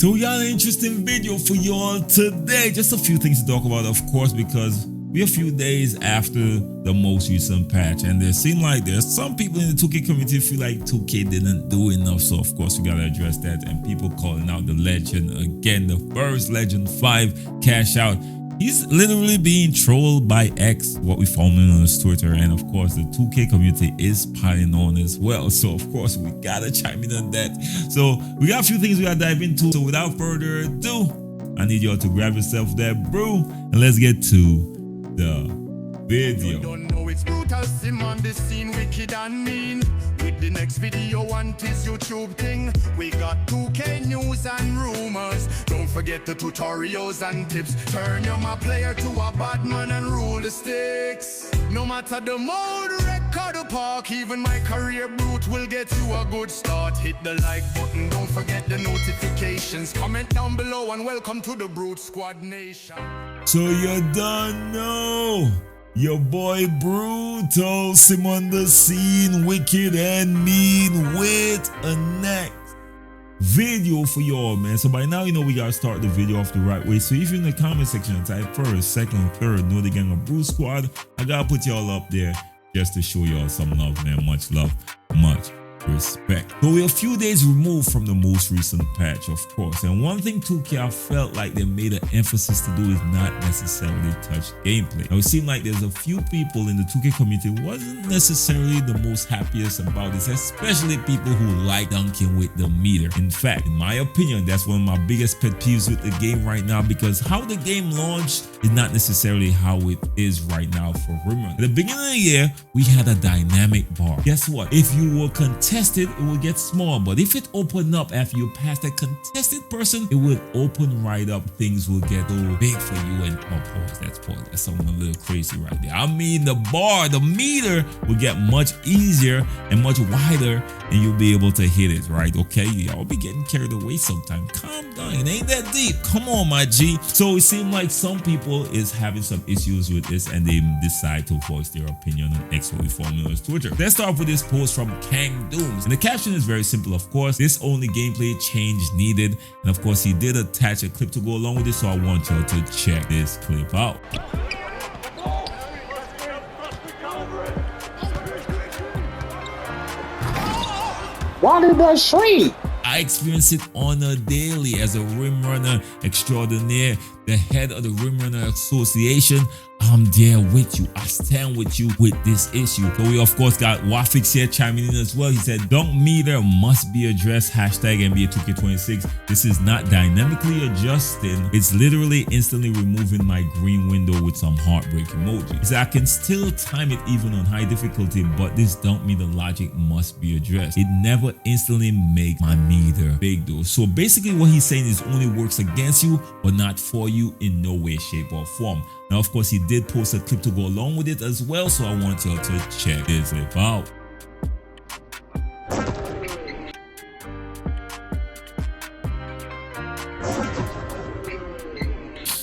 So we got an interesting video for you all today. Just a few things to talk about, of course, because we're a few days after the most recent patch, and there seem like there's some people in the 2K community feel like 2K didn't do enough. So of course we gotta address that, and people calling out the legend again, the first Legend 5 cash out. He's literally being trolled by X, what we found on his Twitter, and of course the 2K community is piling on as well. So of course we gotta chime in on that. So we got a few things we gotta dive into. So without further ado, I need y'all to grab yourself that brew and let's get to the video. You don't know it's brutal, sim on the scene, wicked and mean. With the next video on this YouTube thing, we got 2K news and rumors. Don't forget the tutorials and tips. Turn your my player to a bad man and rule the sticks. No matter the mode, record or park, even my career brute will get you a good start. Hit the like button, don't forget the notifications. Comment down below and welcome to the Brute Squad Nation. So you don't know. Your boy Brutal, sim on the scene, wicked and mean, with a next video for y'all, man. So by now you know we gotta start the video off the right way. So if you're in the comment section type first, second, third, know the gang of Brute Squad, I gotta put y'all up there just to show y'all some love, man. Much love, much respect. So we're a few days removed from the most recent patch, of course, and one thing 2K I felt like they made an emphasis to do is not necessarily touch gameplay. Now it seemed like there's a few people in the 2K community who wasn't necessarily the most happiest about this, especially people who like dunking with the meter. In fact, in my opinion, that's one of my biggest pet peeves with the game right now, because how the game launched is not necessarily how it is right now for Rimrun. At the beginning of the year, we had a dynamic bar. Guess what? If you were contested, it will get small, but if it opened up after you passed a contested person, it would open right up. Things will get so big for you, and pause. That's something a little crazy right there. I mean, the bar, the meter will get much easier and much wider, and you'll be able to hit it, right? Okay, y'all be getting carried away sometimes. Calm down, it ain't that deep. Come on, my G. So it seemed like some people is having some issues with this, and they decide to voice their opinion on X, what we formerly known as Twitter. Let's start with this post from Kang Doom. And the caption is very simple, of course. This only gameplay change needed. And of course, he did attach a clip to go along with it, so I want y'all to check this clip out. Why did that shrink? I experience it on a daily as a rim runner extraordinaire, the head of the Rim Runner Association. I'm there with you. I stand with you with this issue. So we of course got Wafix here chiming in as well. He said, dunk meter must be addressed. Hashtag NBA 2K26. This is not dynamically adjusting. It's literally instantly removing my green window with some heartbreak emoji. He said, I can still time it even on high difficulty, but this dunk meter logic must be addressed. It never instantly makes my meter big though. So basically what he's saying is only works against you, but not for you in no way, shape, or form. Now, of course, he did post a clip to go along with it as well, so I want y'all to check this clip out.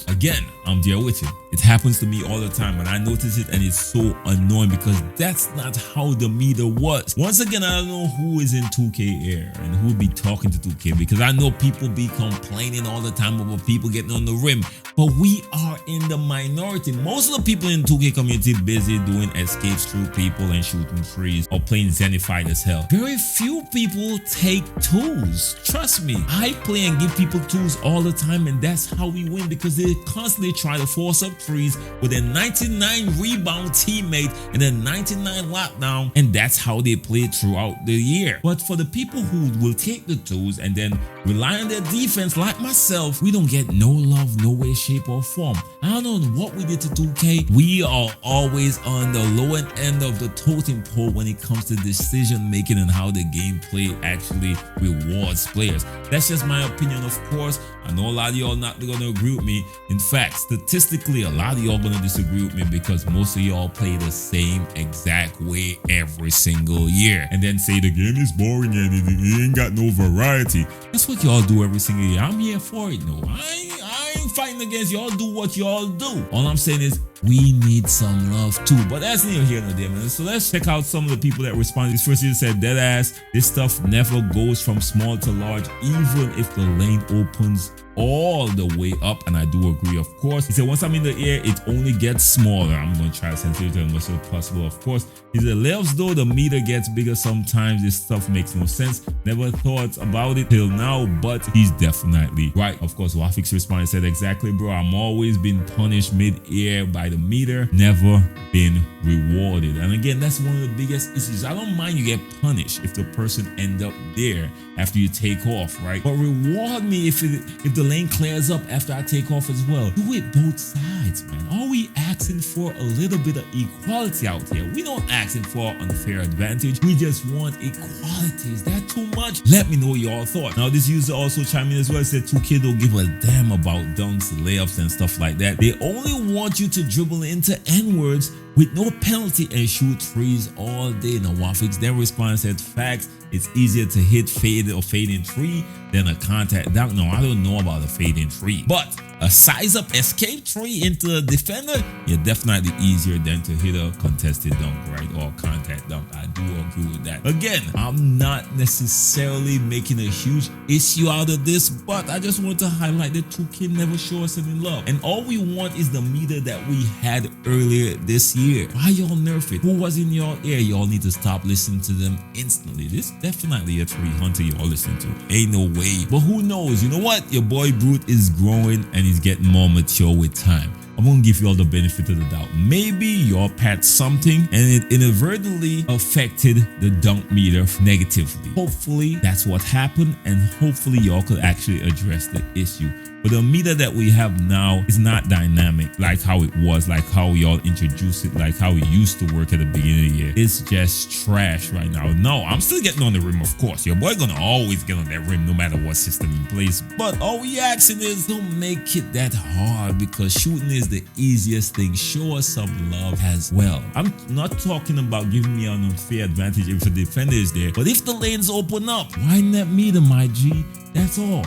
Again, I'm there with him. It happens to me all the time, and I notice it, and it's so annoying because that's not how the meter was. Once again, I don't know who is in 2K air and who be talking to 2K, because I know people be complaining all the time about people getting on the rim, but we are in the minority. Most of the people in 2K community busy doing escapes through people and shooting trees or playing Zenified as hell. Very few people take twos. Trust me, I play and give people twos all the time, and that's how we win, because they constantly try to force up threes with a 99 rebound teammate and a 99 lockdown, and that's how they play throughout the year. But for the people who will take the twos and then rely on their defense like myself, we don't get no love, no way, shape, or form. I don't know what we did to 2K. We are always on the lower end of the totem pole when it comes to decision making and how the gameplay actually rewards players. That's just my opinion, of course. I know a lot of y'all not gonna agree with me. In fact, statistically, a lot of y'all gonna disagree with me because most of y'all play the same exact way every single year and then say the game is boring and it ain't got no variety. That's what y'all do every single year. I'm here for it. No, I ain't fighting against y'all. Do what y'all do. All I'm saying is we need some love too. But that's neither here nor there, man. So let's check out some of the people that responded. This first user said, deadass, this stuff never goes from small to large, even if the lane opens all the way up. And I do agree, of course. He said, once I'm in the air, it only gets smaller. I'm going to try to censor it as much as possible, of course. He said, levels though, the meter gets bigger sometimes. This stuff makes no sense. Never thought about it till now, but he's definitely right. Of course, Wafix responded, said, exactly, bro. I'm always been punished mid-air by the meter, never been rewarded. And again, that's one of the biggest issues. I don't mind you get punished if the person end up there after you take off, right? But reward me if the lane clears up after I take off as well. Do it both sides, man. Are we asking for a little bit of equality out here? We don't asking for unfair advantage. We just want equality. Is that too much? Let me know your thought. Now, this user also chimed in as well, said 2K don't give a damn about dunks, layups, and stuff like that. They only want you to dribble into N-words with no penalty and shoot threes all day. Now, Wafix then responds, said, facts, it's easier to hit fade or fade in three than a contact dunk. No, I don't know about a fade in three, but a size up escape three into a defender, yeah, definitely easier than to hit a contested dunk, right? Or contact dunk. I do agree with that. Again, I'm not necessarily making a huge issue out of this, but I just want to highlight that 2K never show us any love. And all we want is the meter that we had earlier this year. Why y'all nerf it? Who was in your ear? Y'all need to stop listening to them instantly. This definitely a 300 y'all listen to. Ain't no way. But who knows? You know what? Your boy Brute is growing and he's getting more mature with time. I'm gonna give you all the benefit of the doubt. Maybe y'all pat something and it inadvertently affected the dunk meter negatively. Hopefully that's what happened, and hopefully y'all could actually address the issue. But the meter that we have now is not dynamic like how it was, like how y'all introduced it, like how it used to work at the beginning of the year. It's just trash right now. No, I'm still getting on the rim, of course. Your boy gonna always get on that rim no matter what system in place. But all we asking is don't make it that hard, because shooting is the easiest thing. Show us some love as well. I'm not talking about giving me an unfair advantage if the defender is there, but if the lanes open up, wind that meter, my G. That's all.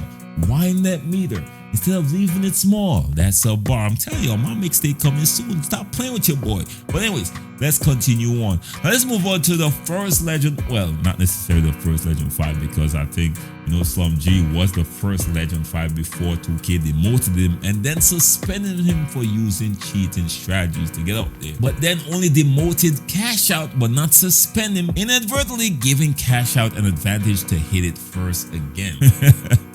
Wind that meter instead of leaving it small. That's a bar. I'm telling y'all, my mixtape coming soon. Stop playing with your boy. But anyways, let's continue on. Now let's move on to the first legend. Well, not necessarily the first legend 5, because I think, you know, Slum G was the first legend 5 before 2K demoted him and then suspended him for using cheating strategies to get up there. But then only demoted Cash Out but not suspend him, inadvertently giving Cash Out an advantage to hit it first again.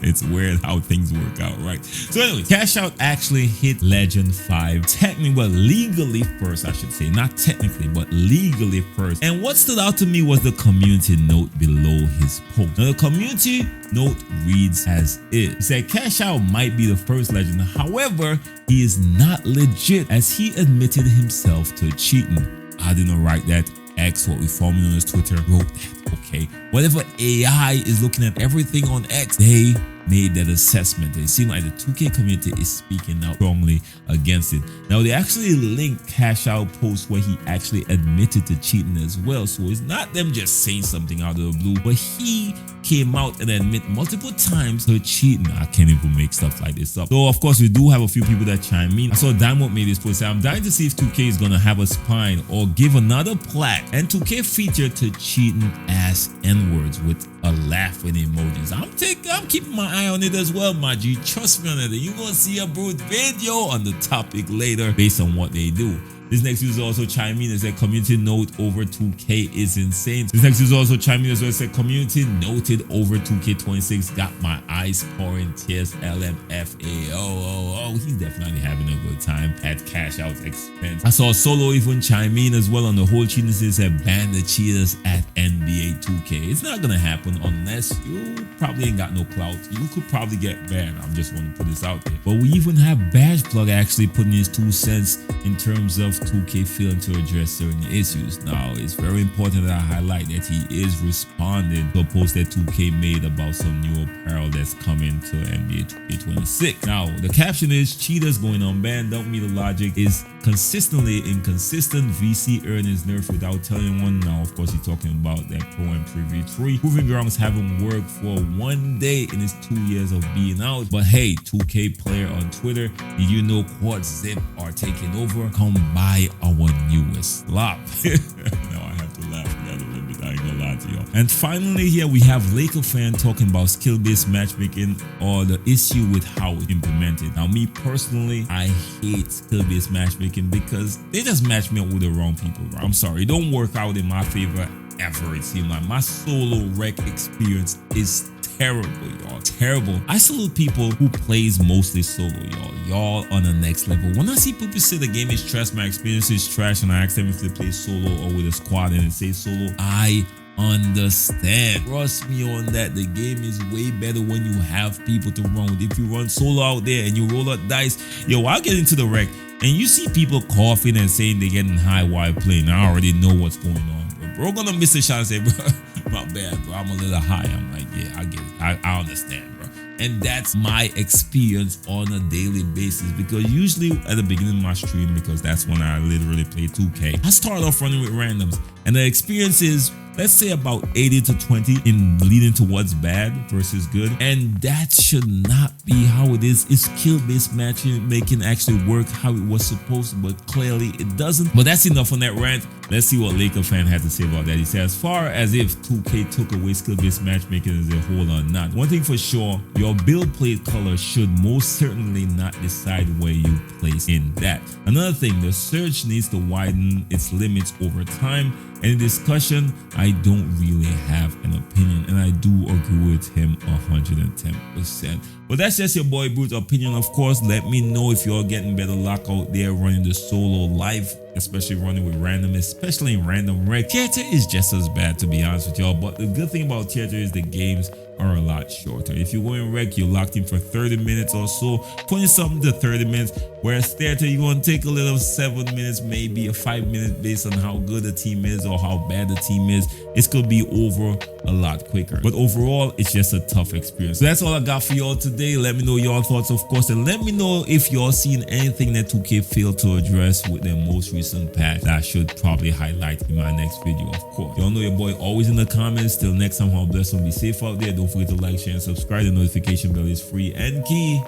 It's weird how things work out, right? So anyway, Cash Out actually hit Legend 5 technically, well, legally first, I should say. Not technically, but legally first. And what stood out to me was the community note below his post. Now the community note reads as is. He said Cash Out might be the first legend, however, he is not legit as he admitted himself to cheating. I didn't write that. X, what we formerly known as Twitter, wrote that. Okay, whatever AI is looking at everything on X, they made that assessment. It seemed like the 2K community is speaking out strongly against it. Now they actually linked Cash Out post where he actually admitted to cheating as well. So it's not them just saying something out of the blue, but he came out and admit multiple times to cheating. I can't even make stuff like this up. So of course we do have a few people that chime in. I saw Diamond made this post. I'm dying to see if 2K is gonna have a spine or give another plaque and 2K feature to cheating ass N-words with a laughing emojis. I'm keeping my eye on it as well, my G. Trust me on it. You're gonna see a Brute video on the topic later based on what they do. This next user also chimed in and said community note over 2K is insane. This next user also chimed in as well and said community noted over 2K26 got my eyes pouring tears. LMFA. Oh, he's definitely having a good time at Cash Out's expense. I saw Solo even chime in as well on the whole cheating. Said ban the cheaters at NBA 2K. It's not gonna happen unless you probably ain't got no clout. You could probably get banned. I'm just want to put this out there. But we even have Badge Plug actually putting his 2 cents in terms of 2K failing to address certain issues. Now, it's very important that I highlight that he is responding to a post that 2K made about some new apparel that's coming to NBA 2K26. Now, the caption is cheaters going unbanned. Don't mean the logic is consistently inconsistent. VC earnings nerf without telling one. Now, of course, he's talking about that Pro and Preview 3. Proving grounds haven't worked for 1 day in its 2 years of being out. But hey, 2K player on Twitter, did you know Quartz Zip are taking over? Come buy our newest lap. Now I have to laugh at that a little bit. I ain't gonna lie to y'all. And finally, here we have Laker fan talking about skill-based matchmaking or the issue with how it's implemented. Now, me personally, I hate skill-based matchmaking because they just match me up with the wrong people. Right? I'm sorry, it don't work out in my favor ever. It seems like my solo rec experience is terrible, y'all. Terrible. I salute people who plays mostly solo, y'all. Y'all on the next level. When I see people say the game is trash, my experience is trash, and I ask them if they play solo or with a squad and it says solo, I understand. Trust me on that. The game is way better when you have people to run with. If you run solo out there and you roll up dice, yo, I'll get into the wreck and you see people coughing and saying they're getting high while playing. I already know what's going on. Bro, gonna miss a shot and say, bro, my bad, bro. I'm a little high. I'm like, yeah, I get it. I understand, bro. And that's my experience on a daily basis, because usually at the beginning of my stream, because that's when I literally play 2K, I start off running with randoms, and the experience is, let's say, about 80 to 20 in leading towards bad versus good. And that should not be how it is. It's skill-based matchmaking actually work how it was supposed to, but clearly it doesn't. But that's enough on that rant. Let's see what Laker fan had to say about that. He said, as far as if 2K took away skill-based matchmaking as a whole or not, one thing for sure, your build plate color should most certainly not decide where you place in that. Another thing, the search needs to widen its limits over time. And in discussion, I don't really have an opinion, and I do agree with him 110%. But that's just your boy Brute's opinion. Of course, let me know if you're getting better luck out there running the solo life, especially running with random, especially in random rec. Theater is just as bad, to be honest with y'all, but the good thing about theater is the games are a lot shorter. If you go in rec, you're locked in for 30 minutes or so, 20 something to 30 minutes, whereas theater, you're going to take a little 7 minutes, maybe a 5 minutes based on how good the team is or how bad the team is. It's going to be over a lot quicker. But overall, it's just a tough experience. So that's all I got for y'all today. Let me know your thoughts, of course, and let me know if y'all seen anything that 2K failed to address with their most recent patch that I should probably highlight in my next video, of course. Y'all know your boy always in the comments. Till next time, God bless and be safe out there. Don't forget to like, share, and subscribe. The notification bell is free and key.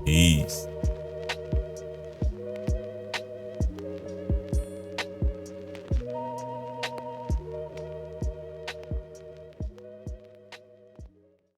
Peace.